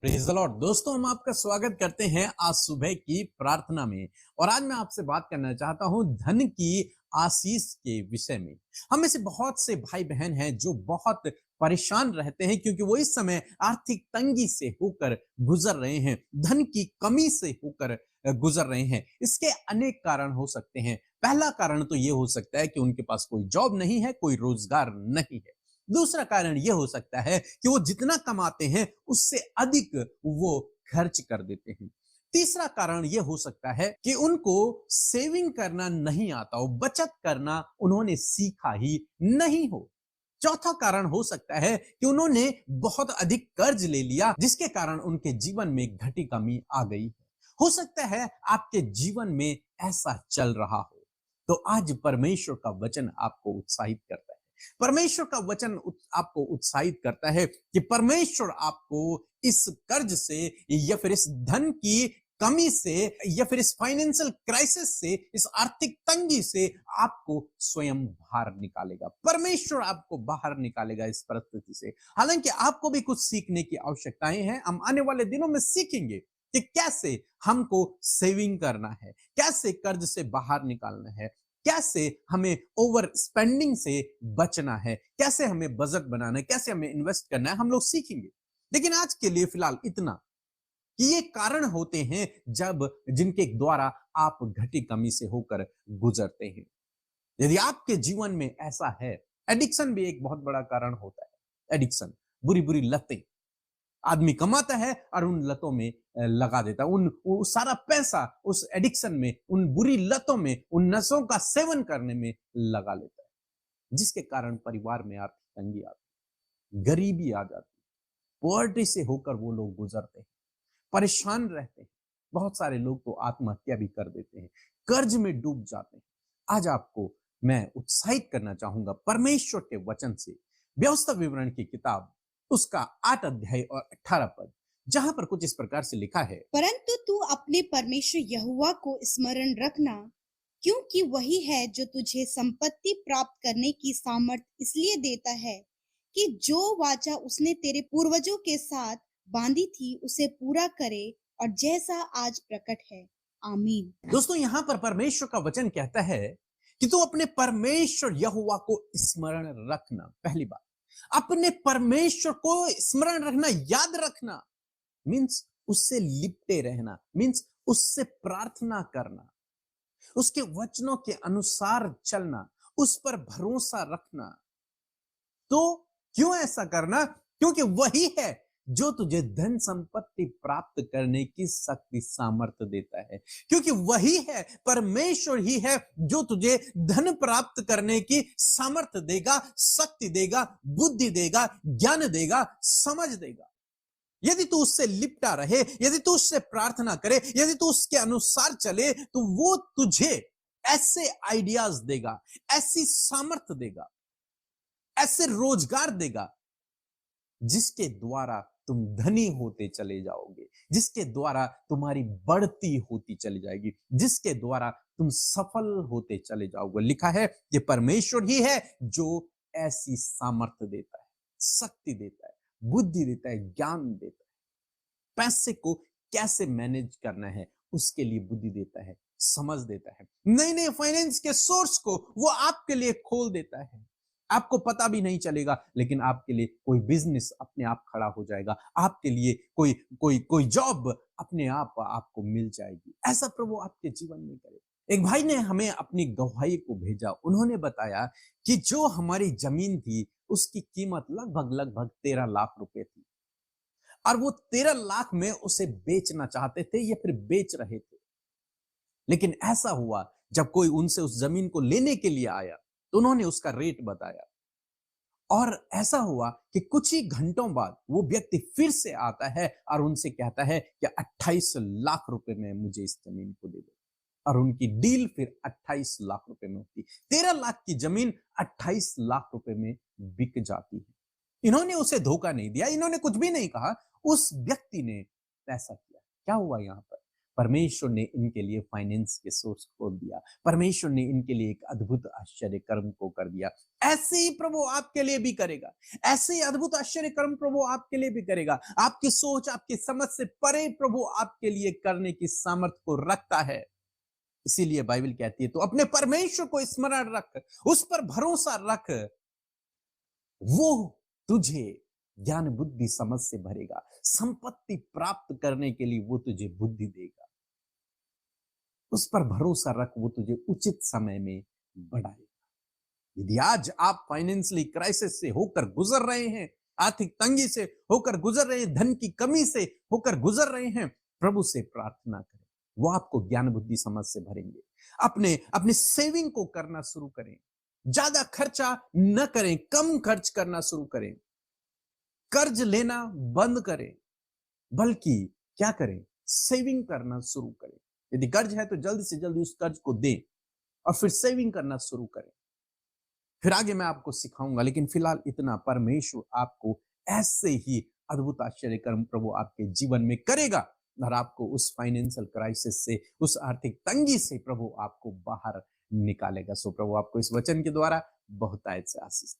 Praise the Lord. दोस्तों, हम आपका स्वागत करते हैं आज सुबह की प्रार्थना में। और आज मैं आपसे बात करना चाहता हूं धन की आशीष के विषय में। हम में से बहुत से भाई बहन हैं जो बहुत परेशान रहते हैं क्योंकि वो इस समय आर्थिक तंगी से होकर गुजर रहे हैं, धन की कमी से होकर गुजर रहे हैं। इसके अनेक कारण हो सकते हैं। पहला कारण तो ये हो सकता है कि उनके पास कोई जॉब नहीं है, कोई रोजगार नहीं है। दूसरा कारण यह हो सकता है कि वो जितना कमाते हैं उससे अधिक वो खर्च कर देते हैं। तीसरा कारण यह हो सकता है कि उनको सेविंग करना नहीं आता हो, बचत करना उन्होंने सीखा ही नहीं हो। चौथा कारण हो सकता है कि उन्होंने बहुत अधिक कर्ज ले लिया जिसके कारण उनके जीवन में घटी कमी आ गई है। हो सकता है आपके जीवन में ऐसा चल रहा हो। तो आज परमेश्वर का वचन आपको उत्साहित करता है। परमेश्वर का वचन आपको उत्साहित करता है कि परमेश्वर आपको इस कर्ज से या फिर इस धन की कमी से या फिर इस फाइनेंशियल क्राइसिस से, इस आर्थिक तंगी से आपको स्वयं बाहर निकालेगा। परमेश्वर आपको बाहर निकालेगा इस परिस्थिति से। हालांकि आपको भी कुछ सीखने की आवश्यकताएं हैं। हम आने वाले दिनों में सीखेंगे कि कैसे हमको सेविंग करना है, कैसे कर्ज से बाहर निकालना है, कैसे हमें ओवर स्पेंडिंग से बचना है, कैसे हमें बजट बनाना है, कैसे हमें इन्वेस्ट करना है, हम लोग सीखेंगे। लेकिन आज के लिए फिलहाल इतना कि ये कारण होते हैं जब जिनके द्वारा आप घटी कमी से होकर गुजरते हैं। यदि आपके जीवन में ऐसा है, एडिक्शन भी एक बहुत बड़ा कारण होता है। एडिक्शन, बुरी बुरी लतें। आदमी कमाता है और उन लतों में लगा देता है, वो सारा पैसा उस एडिक्शन में, उन बुरी लतों में, उन नशों का सेवन करने में लगा लेता है, जिसके कारण परिवार में आर्थिक तंगी आती है, गरीबी आ जाती है, पॉवर्टी से होकर वो लोग गुजरते हैं, परेशान रहते हैं। बहुत सारे लोग तो आत्महत्या भी कर देते हैं, कर्ज में डूब जाते हैं। आज आपको मैं उत्साहित करना चाहूंगा परमेश्वर के वचन से, व्यवस्था विवरण की किताब उसका 8 अध्याय और 18 पद, जहां पर कुछ इस प्रकार से लिखा है। परंतु तू अपने परमेश्वर यहोवा को स्मरण रखना, क्योंकि वही है जो तुझे संपत्ति प्राप्त करने की सामर्थ इसलिए देता है कि जो वाचा उसने तेरे पूर्वजों के साथ बांधी थी उसे पूरा करे, और जैसा आज प्रकट है। आमीन। दोस्तों, यहां पर परमेश्वर का वचन कहता है कि तू अपने परमेश्वर यहोवा को स्मरण रखना। पहली बात, अपने परमेश्वर को स्मरण रखना, याद रखना मीन्स उससे लिपटे रहना, मीन्स उससे प्रार्थना करना, उसके वचनों के अनुसार चलना, उस पर भरोसा रखना। तो क्यों ऐसा करना? क्योंकि वही है जो तुझे धन संपत्ति प्राप्त करने की शक्ति सामर्थ्य देता है। क्योंकि वही है, परमेश्वर ही है जो तुझे धन प्राप्त करने की सामर्थ्य देगा, शक्ति देगा, बुद्धि देगा, ज्ञान देगा, समझ देगा। यदि तू उससे लिपटा रहे, यदि तू उससे प्रार्थना करे, यदि तू उसके अनुसार चले, तो वो तुझे ऐसे आइडियाज देगा, ऐसी सामर्थ्य देगा, ऐसे रोजगार देगा जिसके द्वारा तुम धनी होते चले जाओगे, जिसके द्वारा तुम्हारी बढ़ती होती चली जाएगी, जिसके द्वारा तुम सफल होते चले जाओगे। लिखा है कि परमेश्वर ही है जो ऐसी सामर्थ्य देता है, शक्ति देता है, बुद्धि देता है, ज्ञान देता है। पैसे को कैसे मैनेज करना है उसके लिए बुद्धि देता है, समझ देता है। नए नए फाइनेंस के सोर्स को वो आपके लिए खोल देता है। आपको पता भी नहीं चलेगा, लेकिन आपके लिए कोई बिजनेस अपने आप खड़ा हो जाएगा, आपके लिए कोई कोई कोई जॉब अपने आप आपको मिल जाएगी। ऐसा प्रभु आपके जीवन में करे। एक भाई ने हमें अपनी गवाही को भेजा। उन्होंने बताया कि जो हमारी जमीन थी उसकी कीमत लगभग लगभग 13 लाख रुपए थी, और वो 13 लाख में उसे बेचना चाहते थे या फिर बेच रहे थे। लेकिन ऐसा हुआ, जब कोई उनसे उस जमीन को लेने के लिए आया तो उन्होंने उसका रेट बताया, और ऐसा हुआ कि कुछ ही घंटों बाद वो व्यक्ति फिर से आता है और उनसे कहता है कि 28 लाख रुपए में मुझे इस जमीन को दे दो। और उनकी डील फिर 28 लाख रुपए में होती। 13 लाख की जमीन 28 लाख रुपए में बिक जाती है। इन्होंने उसे धोखा नहीं दिया, इन्होंने कुछ भी नहीं कहा, उस व्यक्ति ने ऐसा किया। क्या हुआ यहां पर? परमेश्वर ने इनके लिए फाइनेंस के सोर्स खोल दिया। परमेश्वर ने इनके लिए एक अद्भुत आश्चर्य कर्म को कर दिया। ऐसे ही प्रभु आपके लिए भी करेगा। ऐसे ही अद्भुत आश्चर्य कर्म प्रभु आपके लिए भी करेगा। आपकी सोच, आपकी समझ से परे प्रभु आपके लिए करने की सामर्थ्य को रखता है। इसीलिए बाइबल कहती है, तो अपने परमेश्वर को स्मरण रख, उस पर भरोसा रख, वो तुझे ज्ञान बुद्धि समझ से भरेगा। संपत्ति प्राप्त करने के लिए वो तुझे बुद्धि देगा। उस पर भरोसा रख, वो तुझे उचित समय में बढ़ाएगा। यदि आज आप फाइनेंशियली क्राइसिस से होकर गुजर रहे हैं, आर्थिक तंगी से होकर गुजर रहे हैं, धन की कमी से होकर गुजर रहे हैं, प्रभु से प्रार्थना करें, वो आपको ज्ञान बुद्धि समझ से भरेंगे। अपने अपने सेविंग को करना शुरू करें। ज्यादा खर्चा न करें, कम खर्च करना शुरू करें। कर्ज लेना बंद करें, बल्कि क्या करें, सेविंग करना शुरू करें। यदि कर्ज है तो जल्दी से जल्दी उस कर्ज को दें और फिर सेविंग करना शुरू करें। फिर आगे मैं आपको सिखाऊंगा, लेकिन फिलहाल इतना, परमेश्वर आपको ऐसे ही अद्भुत आश्चर्य कर्म प्रभु आपके जीवन में करेगा और आपको उस फाइनेंशियल क्राइसिस से, उस आर्थिक तंगी से प्रभु आपको बाहर निकालेगा। सो प्रभु आपको इस वचन के द्वारा बहुतायत से आशीष